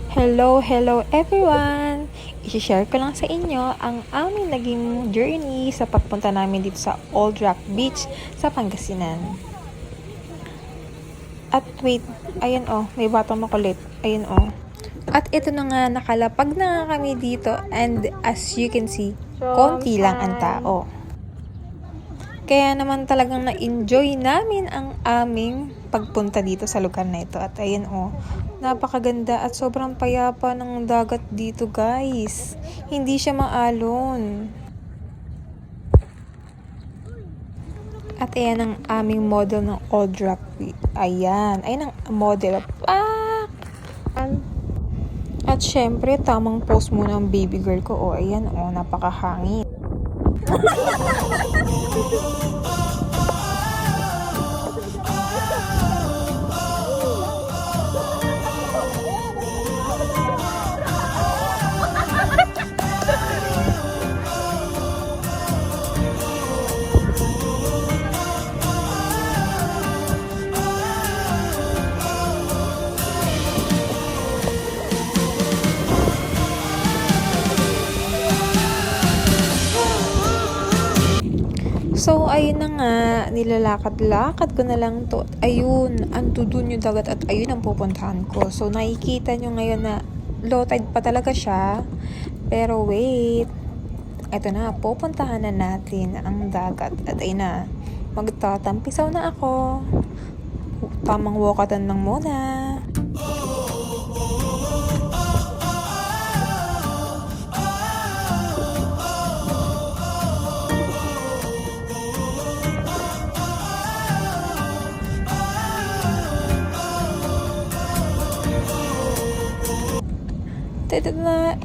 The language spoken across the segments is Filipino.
Hello everyone! I-share ko lang sa inyo ang aming naging journey sa pagpunta namin dito sa Old Rock Beach sa Pangasinan. At wait, ayan may batang makulit. Ayan At ito na nga, nakalapag na nga kami dito and as you can see, konti lang ang tao. Kaya naman talagang na-enjoy namin ang aming pagpunta dito sa lugar na ito. At ayan napakaganda at sobrang payapa ng dagat dito, guys. Hindi siya maalon. At ayan ang aming model ng Old Rock Beach. Ayan ang model. At syempre, tamang pose muna ang baby girl ko. Ayan napakahangin. So, ayun na nga, nilalakad-lakad ko na lang to. Ayun, ando dun yung dagat at ayun ang pupuntahan ko. So, nakikita nyo ngayon na low tide pa talaga siya. Pero wait, eto na, pupuntahan na natin ang dagat. At ayun na, magtatampisaw na ako. Tamang walkatan lang muna.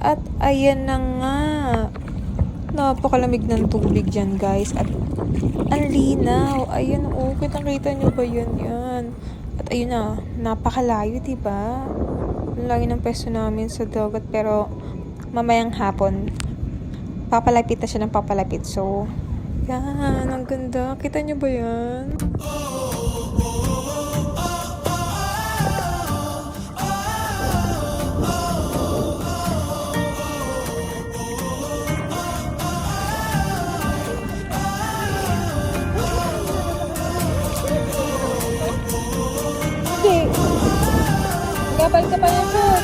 At ayan na nga, napakalamig ng tubig dyan, guys, at ang linaw. Ayan kitang-kita nyo ba yan? At ayun na, napakalayo, diba? Ang layo ng pwesto namin sa dagat, pero mamayang hapon papalapit na siya ng papalapit. So yan, ang ganda. Kita nyo ba yan? Gabay ka pa yan, sir.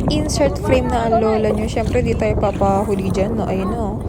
Insert frame na ang lola nyo. Siyempre, di tayo papahuli dyan, no? Ayun,